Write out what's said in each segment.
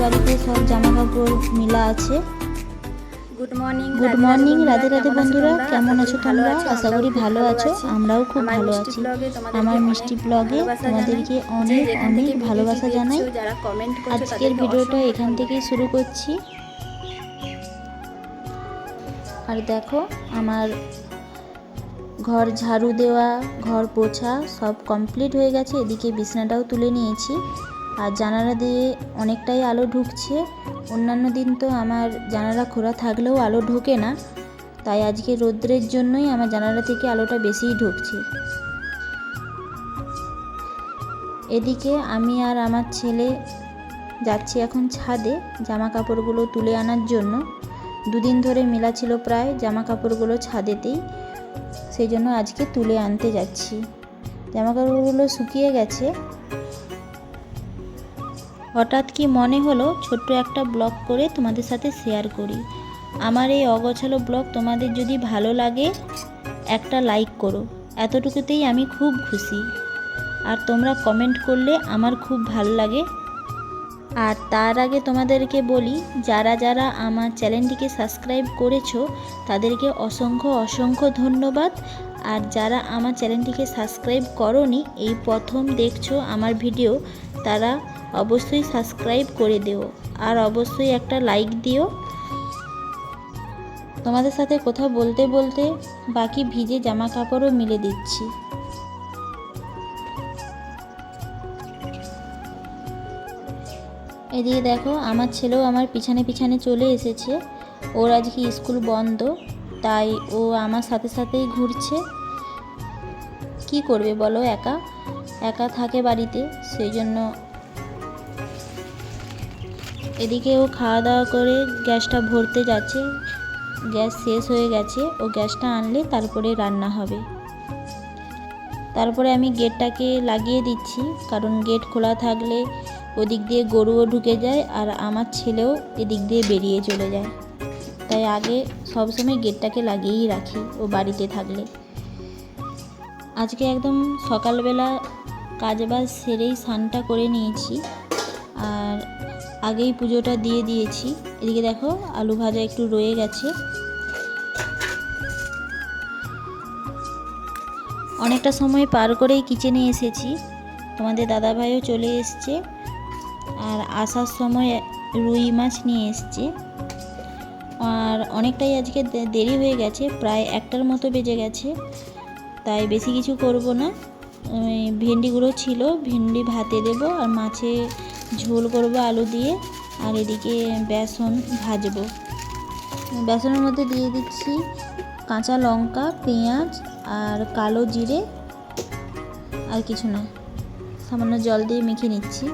বাড়িতে সব জামা কাপড় মেলা আছে। গুড মর্নিং রাধে রাধে বন্ধুরা, কেমন আছো তোমরা? আশা করি ভালো আছো, আমরাও খুব ভালো আছি। আমার মিষ্টি ব্লগে তোমাদেরকে অনেক অনেক ভালোবাসা জানাই। আজকের ভিডিওটা এখান থেকেই শুরু করছি। আর দেখো, আমার ঘর ঝাড়ু দেওয়া, ঘর পোছা সব কমপ্লিট হয়ে গেছে। এদিকে বিছানাটাও তুলে নিয়েছি। আর জানালা দিয়ে অনেকটাই আলো ঢুকছে। অন্যান্য দিন তো আমার জানালা খোলা থাকলেও আলো ঢোকে না, তাই আজকে রৌদ্রের জন্যই আমার জানালা থেকে আলোটা বেশিই ঢুকছে। এদিকে আমি আর আমার ছেলে যাচ্ছি এখন ছাদে জামা কাপড়গুলো তুলে আনার জন্য। দুদিন ধরে মেলা ছিল প্রায় জামা কাপড়গুলো ছাদেতেই, সেই জন্য আজকে তুলে আনতে যাচ্ছি। জামা কাপড়গুলো শুকিয়ে গেছে। হঠাৎ কি মনে হলো ছোট্ট একটা ব্লগ করে তোমাদের সাথে শেয়ার করি। আমার এই অগোছালো ব্লগ তোমাদের যদি ভালো লাগে একটা লাইক করো, এতটুকুতেই আমি খুব খুশি। আর তোমরা কমেন্ট করলে আমার খুব ভালো লাগে। আর তার আগে তোমাদেরকে বলি, যারা যারা আমার চ্যানেলটিকে সাবস্ক্রাইব করেছো তাদেরকে অসংখ্য অসংখ্য ধন্যবাদ। আর যারা আমার চ্যানেলটিকে সাবস্ক্রাইব করোনি, এই প্রথম দেখছো আমার ভিডিও, তারা অবশ্যই সাবস্ক্রাইব করে দিও আর অবশ্যই একটা লাইক দিও। তোমাদের সাথে কথা বলতে বলতে বাকি ভিজে জামা কাপড়ও মিলে দিচ্ছি। এদিকে দেখো, আমার ছেলেও আমার পিছনে পিছনে চলে এসেছে। ওর আজকে স্কুল বন্ধ, তাই ও আমার সাথে সাথেই ঘুরছে। কি করবে বলো, একা একা থাকে বাড়িতে, সেই জন্য। এদিকে ও খাওয়া দাওয়া করে গ্যাসটা ভরতে যাচ্ছে। গ্যাস শেষ হয়ে গেছে, ও গ্যাসটা আনলে তারপরে রান্না হবে। তারপরে আমি গেটটাকে লাগিয়ে দিচ্ছি, কারণ গেট খোলা থাকলে ওদিক দিয়ে গরুও ঢুকে যায় আর আমার ছেলেও এদিক দিয়ে বেরিয়ে চলে যায়। তাই আগে সবসময় গেটটাকে লাগিয়েই রাখি ও বাড়িতে থাকলে। আজকে একদম সকালবেলা কাজবাজ সেরেই স্নানটা করে নিয়েছি আর আগেই পুজোটা দিয়ে দিয়েছি। এদিকে দেখো, আলু ভাজা একটু রয়ে গেছে। অনেকটা সময় পার করেই কিচেনে এসেছি। তোমাদের দাদাভাইও চলে এসছে আর আসার সময় রুই মাছ নিয়ে এসছে। আর অনেকটাই আজকে দেরি হয়ে গেছে, প্রায় 1টার মতো বেজে গেছে, তাই বেশি কিছু করব না। ভেন্ডিগুলো ছিল, ভেন্ডি ভাতে দেব আর মাছে ঝোল করব আলু দিয়ে। আর এদিকে বেসন ভাজবো। বেসনের মধ্যে দিয়ে দিচ্ছি কাঁচা লঙ্কা, পেঁয়াজ আর কালো জিরে, আর কিছু না, সামান্য জল দিয়ে মেখে নিচ্ছি।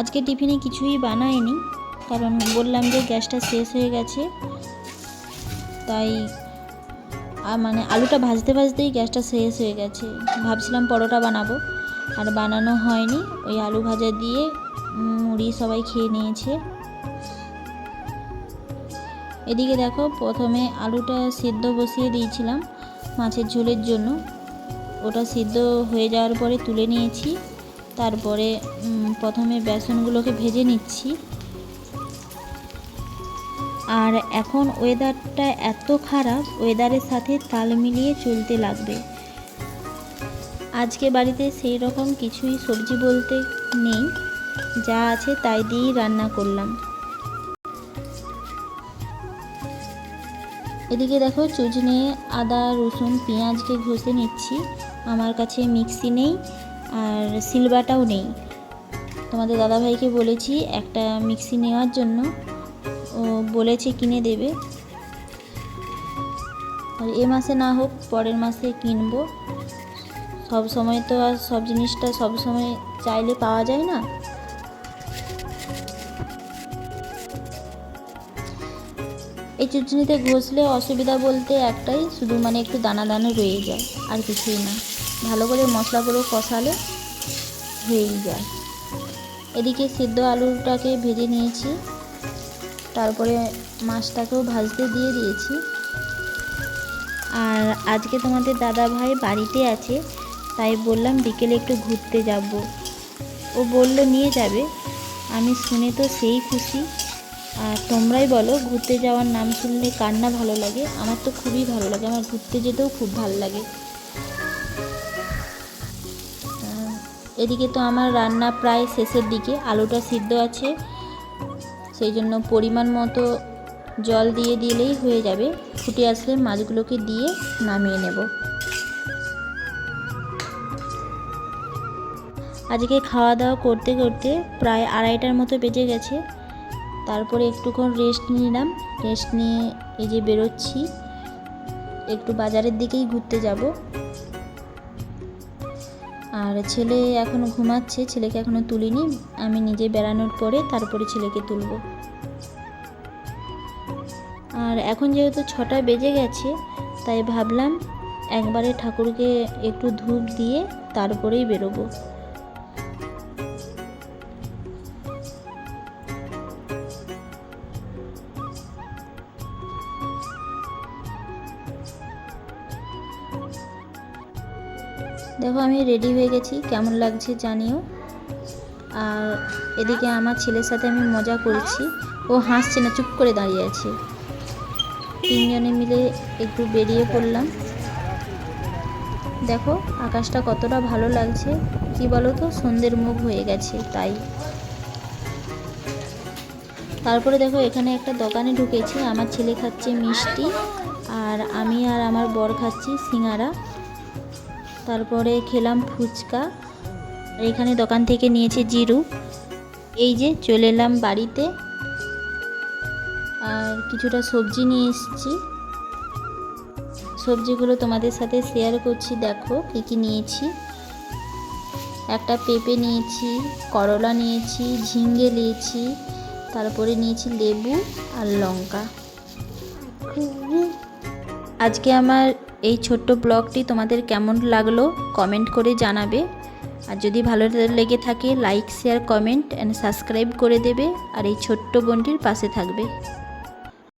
আজকে টিফিনে কিছুই বানাইনি, কারণ বললাম যে গ্যাসটা শেষ হয়ে গেছে, তাই মানে আলুটা ভাজতে ভাজতেই গ্যাসটা শেষ হয়ে গেছে। ভাবছিলাম পরোটা বানাবো, আর বানানো হয়নি। ওই আলু ভাজা দিয়ে মুড়ি সবাই খেয়ে নিয়েছে। এদিকে দেখো, প্রথমে আলুটা সিদ্ধ বসিয়ে দিয়েছিলাম মাছের ঝোলের জন্য। ওটা সিদ্ধ হয়ে যাওয়ার পরে তুলে নিয়েছি। তারপরে প্রথমে বেসনগুলোকে ভেজে নিচ্ছি। আর এখন ওয়েদারটা এত খারাপ, ওয়েদারের সাথে তাল মিলিয়ে চলতে লাগবে। আজকে বাড়িতে সেই রকম কিছুই সবজি বলতে নেই, যা আছে তাই দিয়েই রান্না করলাম। এদিকে দেখো, চুজনে, আদা, রসুন, পেঁয়াজকে ঘষে নিচ্ছি। আমার কাছে মিক্সি নেই আর সিলবাটাও নেই। তোমাদের দাদাভাইকে বলেছি একটা মিক্সি নেওয়ার জন্য, ও বলেছে কিনে দেবে। আর এ মাসে না হোক পরের মাসে কিনবো। সব সময় তো আর সব জিনিসটা সব সময় চাইলে পাওয়া যায় না। এই চুচনিতে ঘষলে অসুবিধা বলতে একটাই, শুধু মানে একটু দানা দানা রয়ে যায়, আর কিছুই না। ভালো করে মশলাগুলো কষালে হয়েই যায়। এদিকে সিদ্ধ আলুটাকে ভেজে নিয়েছি, তারপরে মাছটাকেও ভাজতে দিয়ে দিয়েছি। আর আজকে তোমাদের দাদাভাই বাড়িতে আছে, তাই বললাম বিকেলে একটু ঘুরতে যাব। ও বলল নিয়ে যাবে, আমি শুনে তো সেই খুশি। আর তোমরাই বলো, ঘুরতে যাওয়ার নাম শুনলে কার না ভালো লাগে? আমার তো খুবই ভালো লাগে, আমার ঘুরতে যেতেও খুব ভালো লাগে। এদিকে তো আমার রান্না প্রায় শেষের দিকে, আলুটা সিদ্ধ আছে, সেই জন্য পরিমাণ মতো জল দিয়ে দিলেই হয়ে যাবে। ফুটে আসলে মাছগুলোকে দিয়ে নামিয়ে নেব। আজকে খাওয়া দাওয়া করতে করতে প্রায় 2:30টার মতো বেজে গেছে। তারপরে একটুক্ষণ রেস্ট নিলাম। রেস্ট নিয়ে এই যে বেরোচ্ছি, একটু বাজারের দিকেই ঘুরতে যাব। আর ছেলে এখনও ঘুমাচ্ছে, ছেলেকে এখনও তুলিনি। আমি নিজে বেড়ানোর পরে তারপরে ছেলেকে তুলব। আর এখন যেহেতু 6টা বেজে গেছে, তাই ভাবলাম একবারে ঠাকুরকে একটু ধূপ দিয়ে তারপরেই বেরোবো। দেখো আমি রেডি হয়ে গেছি, কেমন লাগছে জানিও। আর এদিকে আমার ছেলের সাথে আমি মজা করছি, ও হাসছে না, চুপ করে দাঁড়িয়ে আছে। 3জনে মিলে একটু বেরিয়ে পড়লাম। দেখো আকাশটা কতটা ভালো লাগছে, কি বলো তো, সন্ধ্যের মুখ হয়ে গেছে তাই। তারপরে দেখো এখানে একটা দোকানে ঢুকেছি, আমার ছেলে খাচ্ছে মিষ্টি আর আমি আর আমার বর খাচ্ছি সিঙ্গারা। তারপরে খেলাম ফুচকা। এখানে দোকান থেকে নিয়েছে জিরু। এই যে চলে এলাম বাড়িতে। আর কিছুটা সবজি নিয়ে এসেছি, সবজিগুলো তোমাদের সাথে শেয়ার করছি। দেখো কী কী নিয়েছি। একটা পেঁপে নিয়েছি, করলা নিয়েছি, ঝিঙ্গে নিয়েছি, তারপরে নিয়েছি লেবু আর লঙ্কা। আজকে আমার এই ছোট্ট ব্লগটি তোমাদের কেমন লাগলো কমেন্ট করে জানাবে। আর যদি ভালো লেগে থাকে like, share, comment and subscribe করে দেবে। আর এই ছোট্ট বোনটির পাশে থাকবে।